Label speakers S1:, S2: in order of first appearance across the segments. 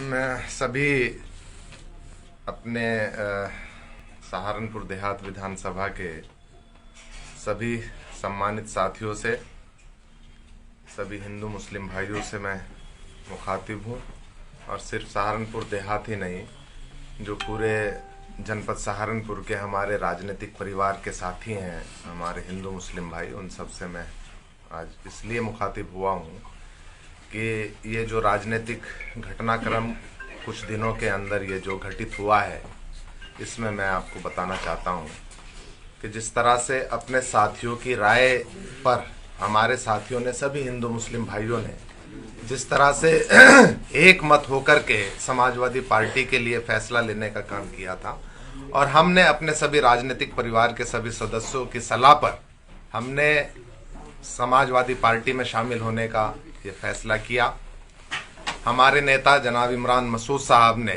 S1: मैं सभी अपने सहारनपुर देहात विधानसभा के सभी सम्मानित साथियों से, सभी हिंदू मुस्लिम भाइयों से मैं मुखातिब हूँ। और सिर्फ सहारनपुर देहात ही नहीं, जो पूरे जनपद सहारनपुर के हमारे राजनीतिक परिवार के साथी हैं, हमारे हिंदू मुस्लिम भाई, उन सब से मैं आज इसलिए मुखातिब हुआ हूँ कि ये जो राजनीतिक घटनाक्रम कुछ दिनों के अंदर ये जो घटित हुआ है, इसमें मैं आपको बताना चाहता हूँ कि जिस तरह से अपने साथियों की राय पर हमारे साथियों ने, सभी हिंदू मुस्लिम भाइयों ने जिस तरह से एक मत होकर के समाजवादी पार्टी के लिए फैसला लेने का काम किया था, और हमने अपने सभी राजनीतिक परिवार के सभी सदस्यों की सलाह पर हमने समाजवादी पार्टी में शामिल होने का ये फैसला किया। हमारे नेता जनाब इमरान मसूद साहब ने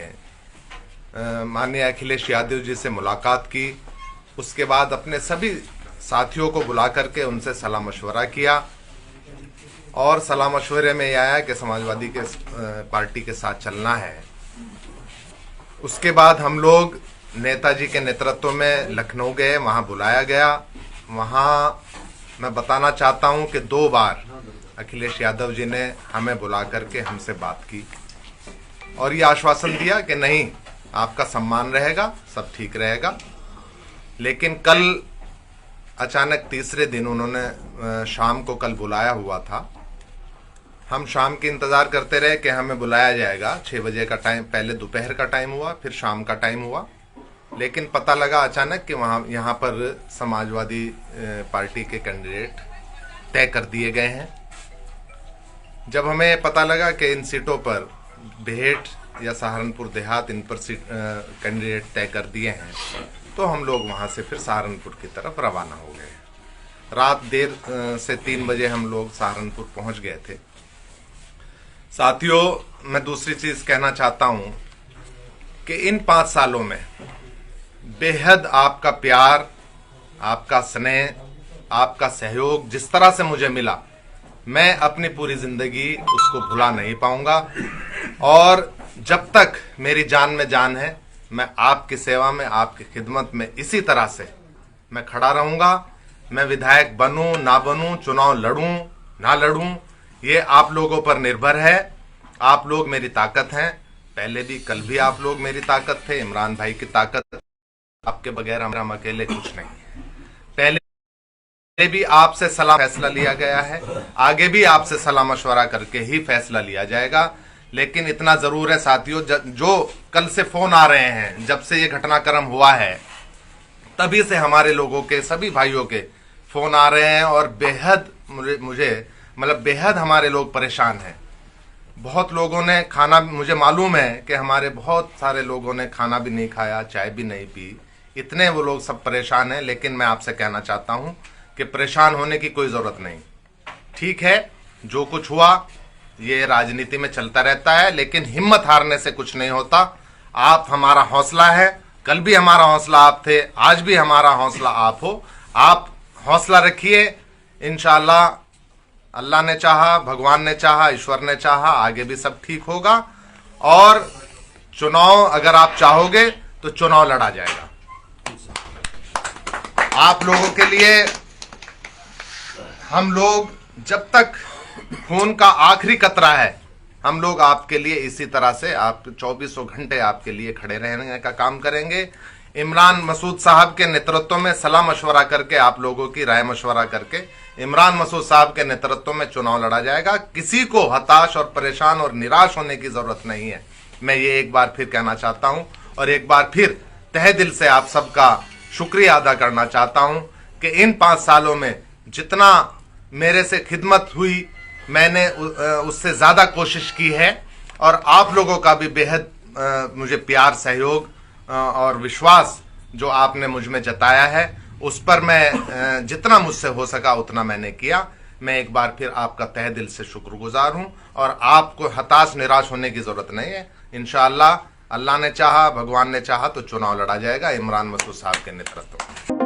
S1: माननीय अखिलेश यादव जी से मुलाकात की। उसके बाद अपने सभी साथियों को बुला करके उनसे सलाह मशवरा किया, और सलाह मशवरे में यह आया कि समाजवादी के पार्टी के साथ चलना है। उसके बाद हम लोग नेताजी के नेतृत्व में लखनऊ गए, वहाँ बुलाया गया। वहाँ मैं बताना चाहता हूँ कि 2 बार अखिलेश यादव जी ने हमें बुला करके हमसे बात की और ये आश्वासन दिया कि नहीं, आपका सम्मान रहेगा, सब ठीक रहेगा। लेकिन कल अचानक तीसरे दिन उन्होंने शाम को कल बुलाया हुआ था। हम शाम के इंतज़ार करते रहे कि हमें बुलाया जाएगा। 6 बजे का टाइम, पहले दोपहर का टाइम हुआ, फिर शाम का टाइम हुआ। लेकिन पता लगा अचानक कि यहाँ पर समाजवादी पार्टी के कैंडिडेट तय कर दिए गए हैं। जब हमें पता लगा कि इन सीटों पर बेहेट या सहारनपुर देहात, इन पर सीट कैंडिडेट तय कर दिए हैं, तो हम लोग वहाँ से फिर सहारनपुर की तरफ रवाना हो गए। रात देर से 3 बजे हम लोग सहारनपुर पहुँच गए थे। साथियों, मैं दूसरी चीज़ कहना चाहता हूँ कि इन 5 सालों में बेहद आपका प्यार, आपका स्नेह, आपका सहयोग जिस तरह से मुझे मिला, मैं अपनी पूरी जिंदगी उसको भुला नहीं पाऊंगा। और जब तक मेरी जान में जान है, मैं आपकी सेवा में, आपकी खिदमत में इसी तरह से मैं खड़ा रहूंगा। मैं विधायक बनूं ना बनूं, चुनाव लड़ूं ना लड़ूं, ये आप लोगों पर निर्भर है। आप लोग मेरी ताकत हैं। पहले भी, कल भी आप लोग मेरी ताकत थे, इमरान भाई की ताकत। आपके बगैर हम अकेले कुछ नहीं। पहले भी आपसे सलाह फैसला लिया गया है, आगे भी आपसे सलाह मशवरा करके ही फैसला लिया जाएगा। लेकिन इतना जरूर है साथियों, जो कल से फोन आ रहे हैं, जब से ये घटनाक्रम हुआ है तभी से हमारे लोगों के, सभी भाइयों के फोन आ रहे हैं, और बेहद बेहद हमारे लोग परेशान हैं। बहुत लोगों ने खाना, मुझे मालूम है कि हमारे बहुत सारे लोगों ने खाना भी नहीं खाया, चाय भी नहीं पी, इतने वो लोग सब परेशान हैं। लेकिन मैं आपसे कहना चाहता हूं कि परेशान होने की कोई ज़रूरत नहीं। ठीक है, जो कुछ हुआ ये राजनीति में चलता रहता है, लेकिन हिम्मत हारने से कुछ नहीं होता। आप हमारा हौसला है, कल भी हमारा हौसला आप थे, आज भी हमारा हौसला आप हो। आप हौसला रखिए, इंशाअल्लाह अल्लाह ने चाहा, भगवान ने चाहा, ईश्वर ने चाहा, आगे भी सब ठीक होगा। और चुनाव अगर आप चाहोगे तो चुनाव लड़ा जाएगा। आप लोगों के लिए हम लोग, जब तक खून का आखिरी कतरा है, हम लोग आपके लिए इसी तरह से, आप 24 घंटे आपके लिए खड़े रहने का काम करेंगे। इमरान मसूद साहब के नेतृत्व में सलाह मशवरा करके, आप लोगों की राय मशवरा करके इमरान मसूद साहब के नेतृत्व में चुनाव लड़ा जाएगा। किसी को हताश और परेशान और निराश होने की जरूरत नहीं है। मैं ये एक बार फिर कहना चाहता हूं, और एक बार फिर तहे दिल से आप सबका शुक्रिया अदा करना चाहता हूं कि इन 5 सालों में जितना मेरे से खिदमत हुई, मैंने उससे ज़्यादा कोशिश की है। और आप लोगों का भी बेहद मुझे प्यार, सहयोग और विश्वास जो आपने मुझ में जताया है, उस पर मैं जितना मुझसे हो सका उतना मैंने किया। मैं एक बार फिर आपका तहे दिल से शुक्रगुजार हूं, और आपको हताश निराश होने की ज़रूरत नहीं है। इंशाअल्लाह अल्लाह ने चाहा, भगवान ने चाहा तो चुनाव लड़ा जाएगा इमरान मसूद साहब के नेतृत्व में।